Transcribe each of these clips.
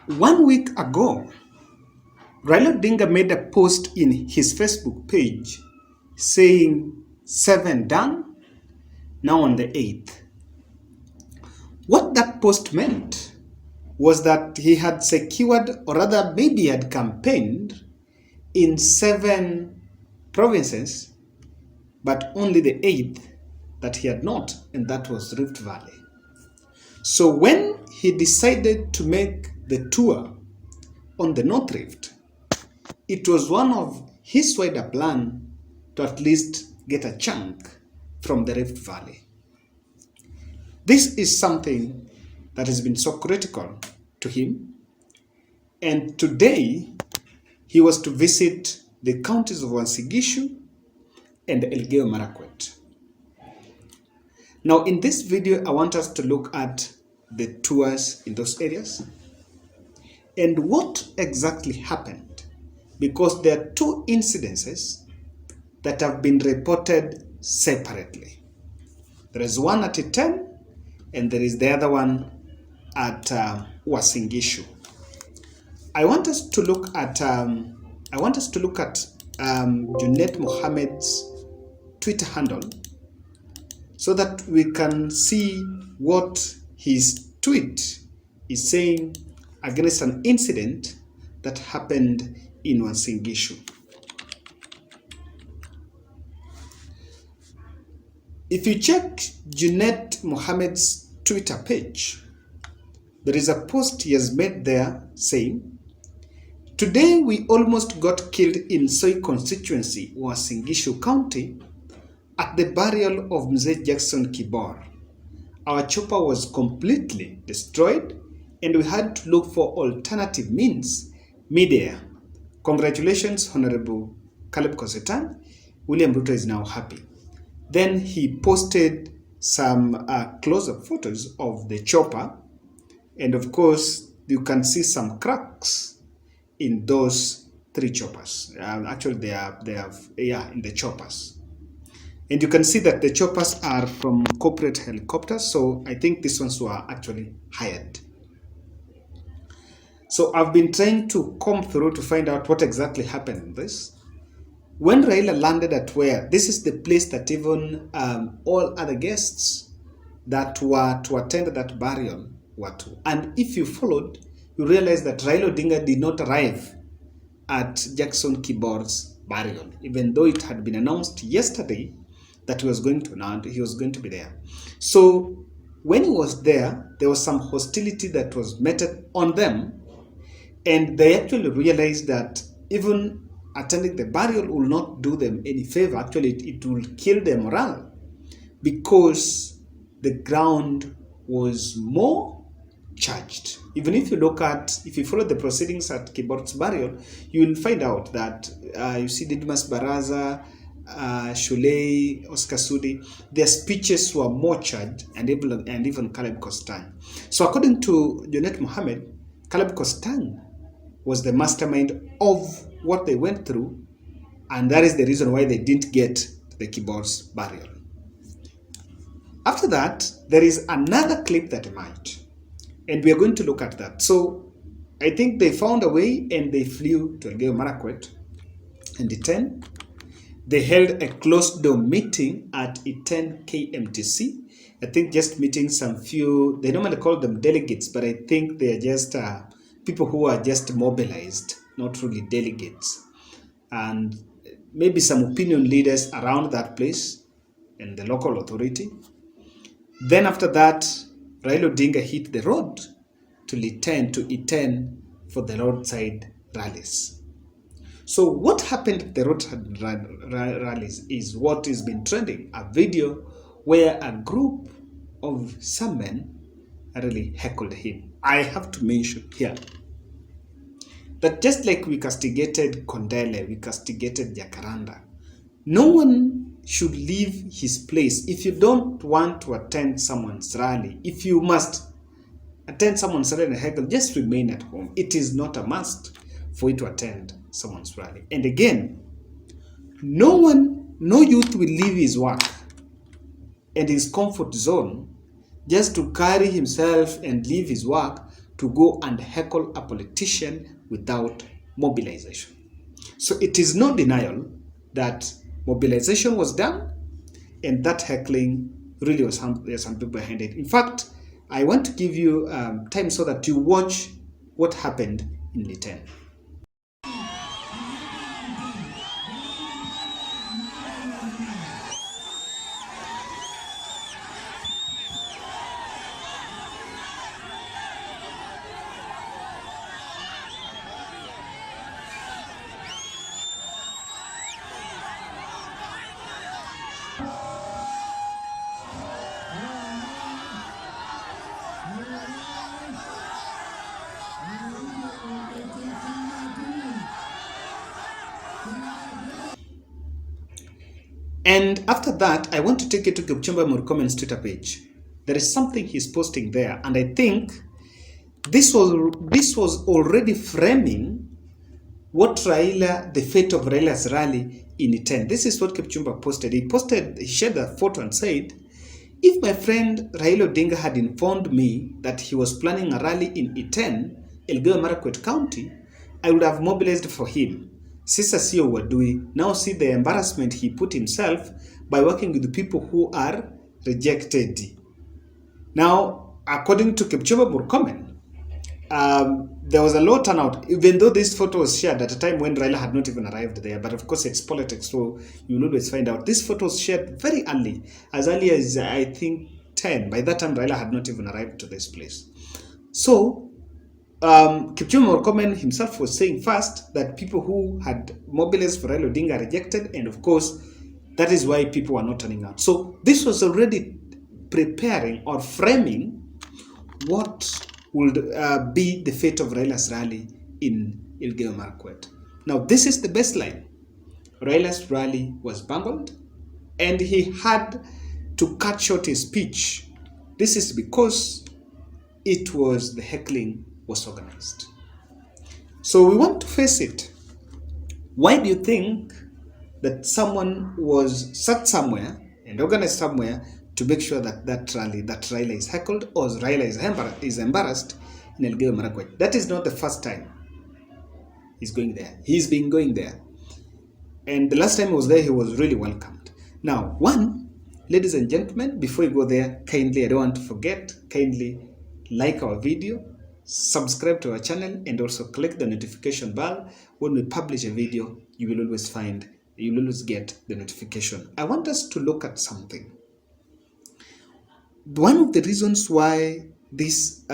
1 week ago, Raila Odinga made a post in his Facebook page saying 7 done, now on the 8th. What that post meant was that he had secured, or rather maybe had campaigned in 7 provinces, but only the 8th that he had not, and that was Rift Valley. So when he decided to make the tour on the North Rift, it was one of his wider plan to at least get a chunk from the Rift Valley. This is something that has been so critical to him, and today he was to visit the counties of Gishu and Elgeyo Marakwet. Now in this video, I want us to look at the tours in those areas and what exactly happened, because there are 2 incidences that have been reported separately. There is one at Iten and there is the other one at Gishu. I want us to look at Junet Mohammed's Twitter handle so that we can see what his tweet is saying against an incident that happened in Gishu. If you check Junet Mohammed's Twitter page, there is a post he has made there saying, "Today we almost got killed in Soi constituency, Gishu County, at the burial of Mzee Jackson Kibor. Our chopper was completely destroyed and we had to look for alternative means mid-air. Congratulations, Honorable Caleb Kosetan. William Ruto is now happy." Then he posted some close-up photos of the chopper, and of course you can see some cracks in those 3 choppers. Actually, they have in the choppers, and you can see that the choppers are from corporate helicopters. So I think these ones were actually hired. So I've been trying to comb through to find out what exactly happened in this. When Raila landed at where, this is the place that even all other guests that were to attend that burial were to. And if you followed, you realize that Raila Odinga did not arrive at Jackson Kibor's burial, even though it had been announced yesterday that he was going to be there. So when he was there, there was some hostility that was meted on them, and they actually realized that even attending the burial will not do them any favor. Actually, it will kill their morale, because the ground was more charged. Even if you follow the proceedings at Kibor's burial, you will find out that you see Didmas Baraza, Shulei, Oscar Sudi, their speeches were more charged, and even Caleb Kostan. So according to Junet Mohammed, Caleb Kostan was the mastermind of what they went through, and that is the reason why they didn't get to the Kibor's burial. After that, there is another clip that emerged, and we are going to look at that. So I think they found a way and they flew to Elgeyo Marakwet and Iten. They held a closed-door meeting at Iten KMTC. I think just meeting some few, they normally call them delegates, but I think they are just people who are just mobilized, not really delegates, and maybe some opinion leaders around that place and the local authority. Then after that, Raila Odinga hit the road to Iten for the roadside rallies. So what happened at the roadside rallies is what has been trending, a video where a group of some men really heckled him. I have to mention here that just like we castigated Kondele, we castigated Jacaranda, no one should leave his place. If you don't want to attend someone's rally, if you must attend someone's rally and heckle, just remain at home. It is not a must for you to attend someone's rally. And again, no youth will leave his work and his comfort zone just to carry himself and leave his work to go and heckle a politician without mobilization. So it is no denial that mobilization was done and that heckling really was there's some people behind it. In fact, I want to give you time so that you watch what happened in Liten. And after that, I want to take you to Kipchumba Murkomen's Twitter page. There is something he's posting there, and I think this was already framing what Raila, the fate of Raila's rally in Iten. This is what Kipchumba posted. He shared a photo and said, if my friend Raila Odinga had informed me that he was planning a rally in Iten, Elgeyo Marakwet County, I would have mobilized for him. Sisa sio wadui. Now see the embarrassment he put himself by working with the people who are rejected. Now, according to Kipchumba Murkomen, there was a low turnout, even though this photo was shared at a time when Raila had not even arrived there. But of course, it's politics, so you'll always find out. This photo was shared very early as I think 10. By that time, Raila had not even arrived to this place. So, Kipchumba Murkomen himself was saying first that people who had mobilized for Raila Odinga rejected, and of course, that is why people were not turning out. So this was already preparing or framing what would be the fate of Raila's rally in Elgeyo Marakwet. Now, this is the baseline. Raila's rally was bungled, and he had to cut short his speech. This is because it was the heckling was organized. So we want to face it. Why do you think that someone was sat somewhere and organized somewhere to make sure that Raila is heckled or Raila is embarrassed in Elgeyo Marakwet? That is not the first time he's going there. He's been going there. And the last time he was there, he was really welcomed. Now, ladies and gentlemen, before you go there, kindly, I don't want to forget, kindly like our video, subscribe to our channel, and also click the notification bell. When we publish a video, you will always get the notification. I want us to look at something. One of the reasons why this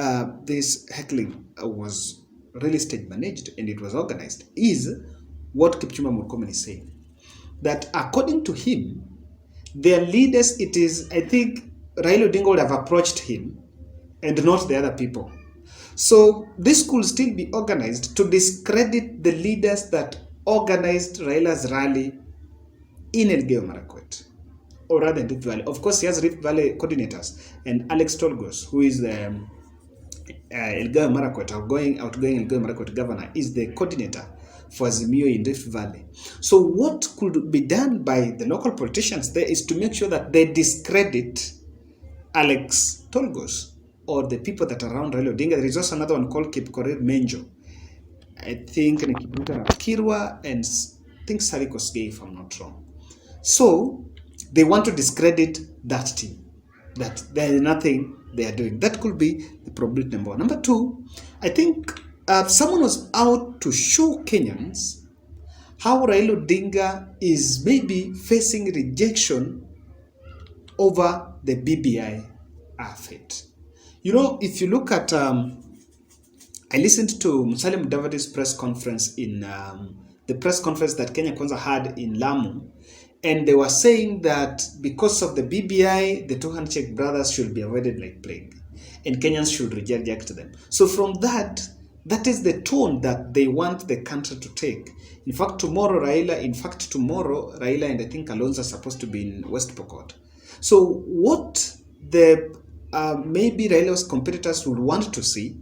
heckling was really stage managed and it was organized is what Kipchumba Murkomen is saying. That according to him, their leaders, I think Raila Odinga would have approached him and not the other people. So this could still be organized to discredit the leaders that organized Raila's rally in Elgeyo Marakwet, or rather in Rift Valley. Of course, he has Rift Valley coordinators, and Alex Tolgos, who is the Elgeyo Marakwet, outgoing Elgeyo Marakwet governor, is the coordinator for Azimio in Rift Valley. So what could be done by the local politicians there is to make sure that they discredit Alex Tolgos or the people that are around Raila Odinga. There is also another one called Kipkorir Menjo. I think Nikibuta Kirwa and I think Sarikos Gay, if I'm not wrong. So they want to discredit that team, that there is nothing they are doing. That could be the problem number one. Number two, I think someone was out to show Kenyans how Raila Odinga is maybe facing rejection over the BBI fate. You know, if you look at, I listened to Musalia Mudavadi's press conference in the press conference that Kenya Kwanza had in Lamu, and they were saying that because of the BBI, the two handshake brothers should be avoided like plague, and Kenyans should reject them. So from that is the tone that they want the country to take. In fact, tomorrow Raila and I think Alonso are supposed to be in West Pokot. So what the maybe Raila's competitors would want to see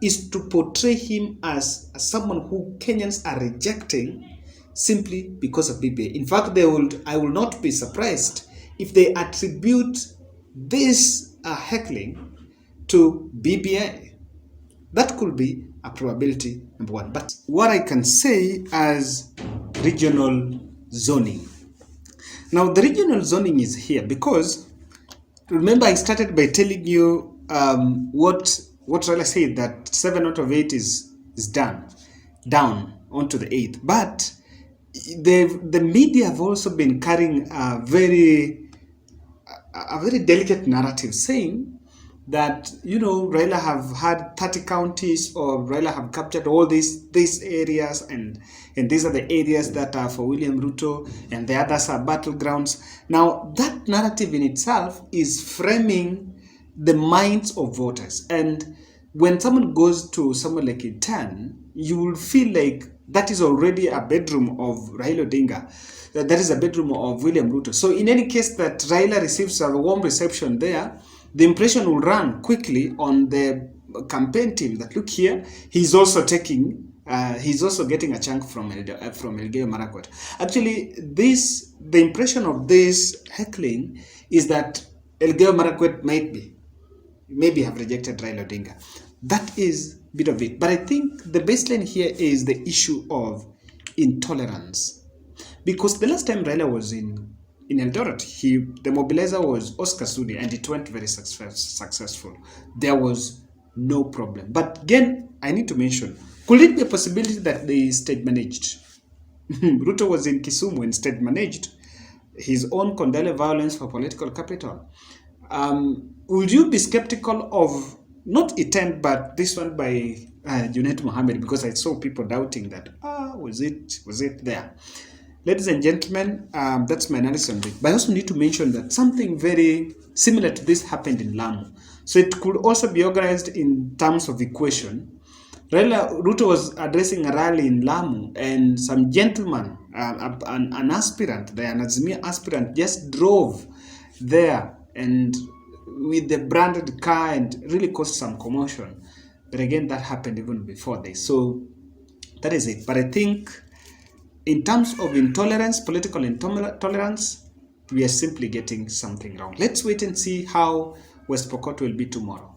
is to portray him as someone who Kenyans are rejecting simply because of BBI. In fact, I will not be surprised if they attribute this heckling to BBI. That could be a probability number one. But what I can say as regional zoning. Now, the regional zoning is here because, remember, I started by telling you what Raila said, that 7 out of 8 is down onto the 8th. But the media have also been carrying a very delicate narrative, saying that, Raila have had 30 counties, or Raila have captured all these areas, and these are the areas that are for William Ruto, and the others are battlegrounds. Now, that narrative in itself is framing the minds of voters. And when someone goes to somewhere like Itan, you will feel like that is already a bedroom of Raila Odinga. That is a bedroom of William Ruto. So in any case that Raila receives a warm reception there, the impression will run quickly on the campaign team that, look here, he's also getting a chunk from Elgeyo Marakwet. Actually, the impression of this heckling is that Elgeyo Marakwet maybe have rejected Raila Odinga. That is a bit of it. But I think the baseline here is the issue of intolerance. Because the last time Raila was in Eldoret, the mobilizer was Oscar Sudi, and it went very successful. There was no problem. But again, I need to mention, could it be a possibility that they stage managed? Ruto was in Kisumu and stage managed his own Kondele violence for political capital. Would you be skeptical of not Itent, but this one by Junet Mohammed, because I saw people doubting that, was it there? Ladies and gentlemen, that's my analysis on it. But I also need to mention that something very similar to this happened in Lamu. So it could also be organized in terms of equation. Ruto was addressing a rally in Lamu, and some gentleman, an aspirant, an Azimia aspirant, just drove there and with the branded car, and really caused some commotion. But again, that happened even before this. So that is it. But I think in terms of intolerance, political intolerance, we are simply getting something wrong. Let's wait and see how West Pokot will be tomorrow.